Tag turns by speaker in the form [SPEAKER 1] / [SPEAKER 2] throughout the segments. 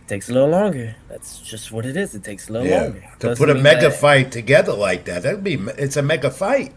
[SPEAKER 1] Takes a little longer. That's just what it is. It takes a little
[SPEAKER 2] Yeah.
[SPEAKER 1] longer.
[SPEAKER 2] To
[SPEAKER 1] Doesn't
[SPEAKER 2] put a
[SPEAKER 1] mean
[SPEAKER 2] mega
[SPEAKER 1] that-
[SPEAKER 2] fight together like that, it's a mega fight.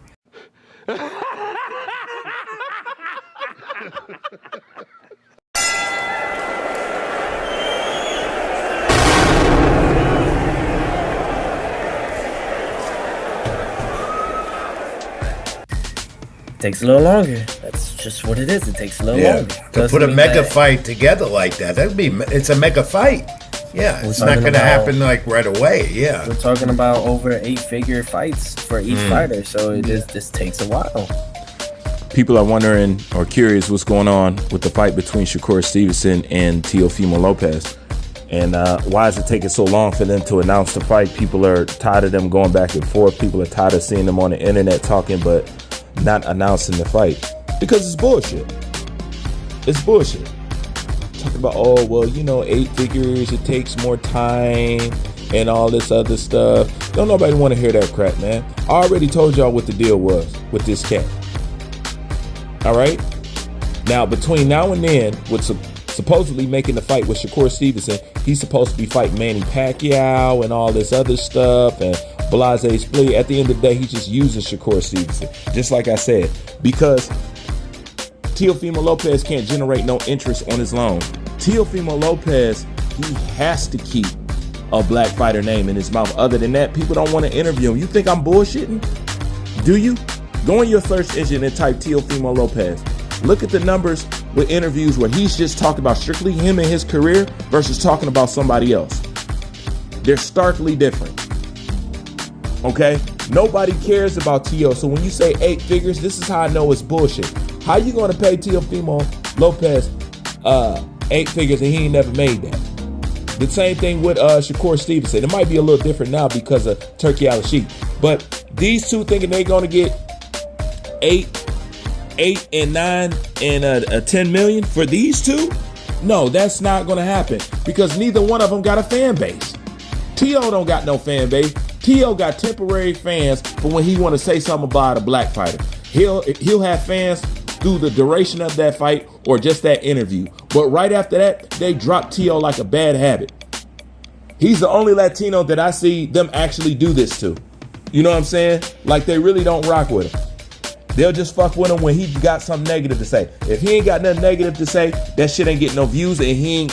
[SPEAKER 1] Takes a little longer. That's just what it is. It takes a little
[SPEAKER 2] Yeah.
[SPEAKER 1] longer.
[SPEAKER 2] To
[SPEAKER 1] Doesn't
[SPEAKER 2] put a
[SPEAKER 1] mean
[SPEAKER 2] mega
[SPEAKER 1] that-
[SPEAKER 2] fight together like that, it's a mega fight. Yeah, it's not
[SPEAKER 1] talking
[SPEAKER 2] going to
[SPEAKER 1] about-
[SPEAKER 2] happen like right away. Yeah.
[SPEAKER 1] We're talking about over 8-figure fights for each fighter, so this takes a while.
[SPEAKER 3] People are wondering or curious what's going on with the fight between Shakur Stevenson and Tofimo Lopez. And why is it taking so long for them to announce the fight? People are tired of them going back and forth. People are tired of seeing them on the internet talking, but not announcing the fight. Because it's bullshit. It's bullshit. Talking about, oh, well, 8 figures, it takes more time and all this other stuff. Don't nobody want to hear that crap, man. I already told y'all what the deal was with this cat. All right? Now, between now and then, with supposedly making the fight with Shakur Stevenson, he's supposed to be fighting Manny Pacquiao and all this other stuff and blase split. At the end of the day, he's just using Shakur Stevenson. Just like I said, because Tofimo Lopez can't generate no interest on his loan. Tofimo Lopez, he has to keep a black fighter name in his mouth. Other than that, people don't want to interview him. You think I'm bullshitting? Do you? Go in your search engine and type Tofimo Lopez. Look at the numbers with interviews where he's just talking about strictly him and his career versus talking about somebody else. They're starkly different. Okay? Nobody cares about T.O. So when you say 8 figures, this is how I know it's bullshit. How you going to pay Tofimo Lopez 8 figures and he ain't never made that? The same thing with Shakur Stevenson. It might be a little different now because of Turkey Al-Sheikh. But these two thinking they're going to get 8 and 9 and 10 million for these two? No, that's not going to happen because neither one of them got a fan base. T.O. don't got no fan base. T.O. got temporary fans for when he want to say something about a black fighter. He'll have fans through the duration of that fight or just that interview. But right after that, they drop T.O. like a bad habit. He's the only Latino that I see them actually do this to. You know what I'm saying? Like they really don't rock with him. They'll just fuck with him when he got something negative to say. If he ain't got nothing negative to say, that shit ain't getting no views and he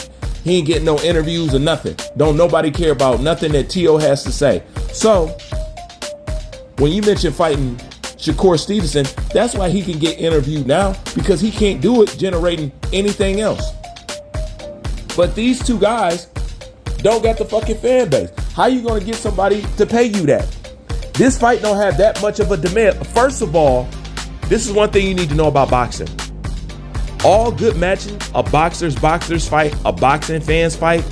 [SPEAKER 3] ain't getting no interviews or nothing. Don't nobody care about nothing that T.O. has to say. So when you mention fighting Shakur Stevenson, that's why he can get interviewed now because he can't do it generating anything else. But these two guys don't got the fucking fan base. How you gonna get somebody to pay you that? This fight don't have that much of a demand. First of all, this is one thing you need to know about boxing. All good matching, a boxers fight, a boxing fans fight,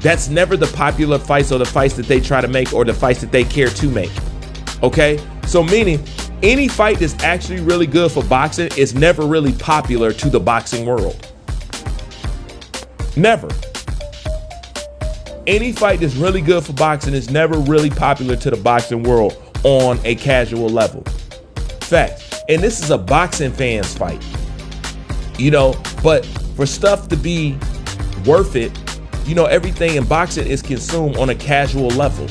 [SPEAKER 3] that's never the popular fights or the fights that they try to make or the fights that they care to make. Okay? So meaning, any fight that's actually really good for boxing is never really popular to the boxing world. Never. Any fight that's really good for boxing is never really popular to the boxing world on a casual level. Fact. And this is a boxing fans fight. But for stuff to be worth it, everything in boxing is consumed on a casual level.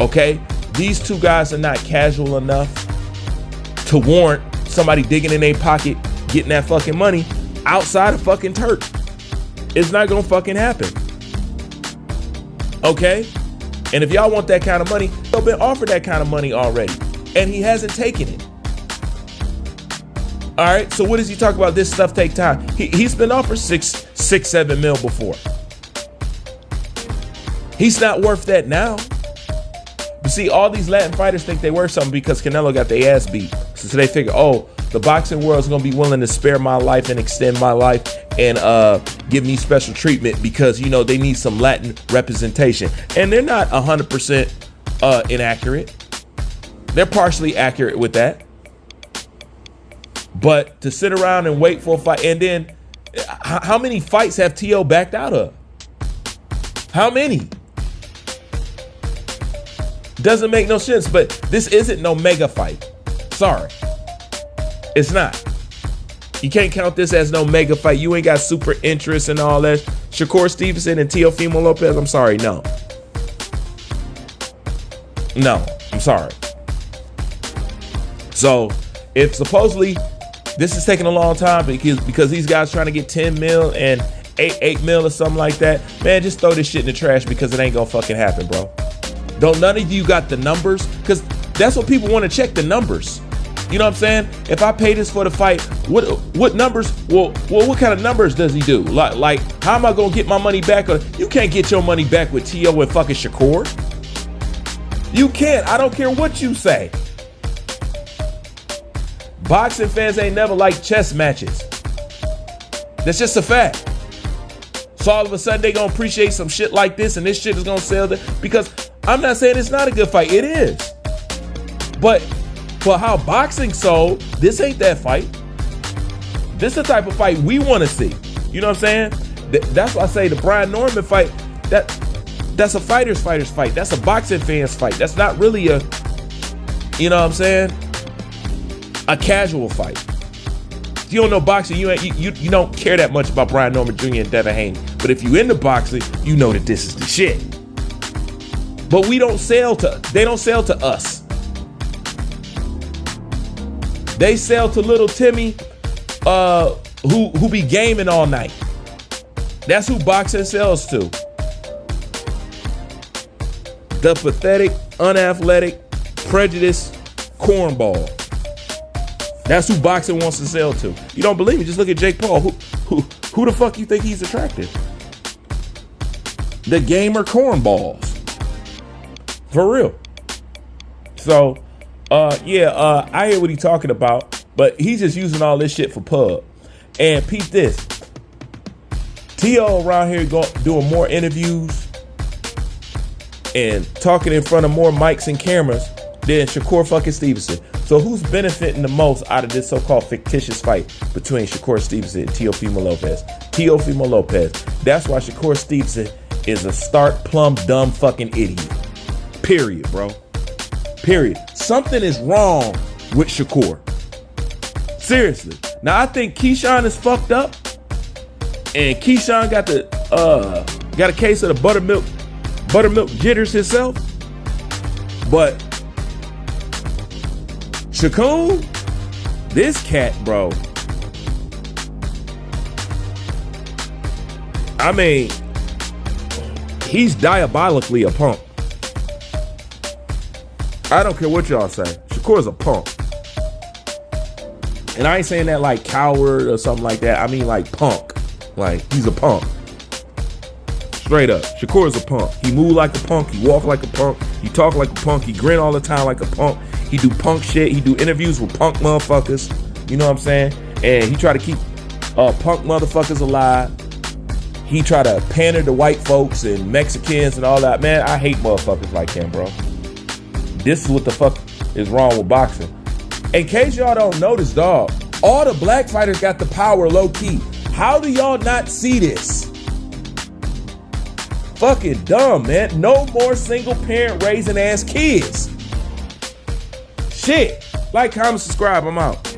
[SPEAKER 3] Okay? These two guys are not casual enough to warrant somebody digging in their pocket, getting that fucking money outside of fucking Turk. It's not gonna fucking happen. Okay? And if y'all want that kind of money, they've been offered that kind of money already. And he hasn't taken it. All right, so what does he talk about? This stuff take time. He's been offered 7 mil before. He's not worth that now. You see, all these Latin fighters think they worth something because Canelo got their ass beat. So they figure, oh, the boxing world is going to be willing to spare my life and extend my life and give me special treatment because, they need some Latin representation. And they're not 100% inaccurate. They're partially accurate with that. But to sit around and wait for a fight, and then how many fights have T.O. backed out of? How many? Doesn't make no sense, but this isn't no mega fight. Sorry. It's not. You can't count this as no mega fight. You ain't got super interest and all that. Shakur Stevenson and Teofimo Lopez? I'm sorry, no. No, I'm sorry. So if supposedly this is taking a long time because these guys trying to get 10 mil and 8 mil or something like that, man, just throw this shit in the trash because it ain't gonna fucking happen, bro. Don't none of you got the numbers? Because that's what people want to check, the numbers. You know what I'm saying? If I pay this for the fight, what numbers? Well, what kind of numbers does he do? Like, how am I gonna get my money back? You can't get your money back with T.O. and fucking Shakur. You can't. I don't care what you say. Boxing fans ain't never liked chess matches. That's just a fact. So all of a sudden they gonna appreciate some shit like this, and this shit is gonna sell because I'm not saying it's not a good fight. It is. But for how boxing sold, this ain't that fight. This is the type of fight we want to see. You know what I'm saying? That's why I say the Brian Norman fight, that's a fighter's fight. That's a boxing fan's fight. That's not really a, you know what I'm saying, a casual fight. If you don't know boxing, you don't care that much about Brian Norman Jr. and Devin Haney. But if you into boxing, you know that this is the shit. But they don't sell to us. They sell to little Timmy, who be gaming all night. That's who boxing sells to. The pathetic, unathletic, prejudiced cornball. That's who boxing wants to sell to. You don't believe me? Just look at Jake Paul. Who the fuck you think he's attractive? The gamer cornballs. For real. So, I hear what he's talking about, but he's just using all this shit for pub. And peep this. T.O. around here doing more interviews and talking in front of more mics and cameras than Shakur fucking Stevenson. So who's benefiting the most out of this so-called fictitious fight between Shakur Stevenson and Teofimo Lopez? Teofimo Lopez. That's why Shakur Stevenson is a stark, plumb, dumb fucking idiot. Period, bro. Period. Something is wrong with Shakur. Seriously. Now I think Keyshawn is fucked up, and Keyshawn got a case of the buttermilk jitters himself. But Shakur, this cat, bro. I mean, he's diabolically a punk. I don't care what y'all say. Shakur's a punk. And I ain't saying that like coward or something like that. I mean like punk. Like, he's a punk. Straight up. Shakur's a punk. He move like a punk. He walk like a punk. He talk like a punk. He grin all the time like a punk. He do punk shit. He do interviews with punk motherfuckers. You know what I'm saying? And he try to keep punk motherfuckers alive. He try to pander to white folks and Mexicans and all that. Man, I hate motherfuckers like him, bro. This is what the fuck is wrong with boxing. In case y'all don't notice, dog, all the black fighters got the power low key. How do y'all not see this? Fucking dumb, man. No more single parent raising ass kids. Shit. Like, comment, subscribe. I'm out.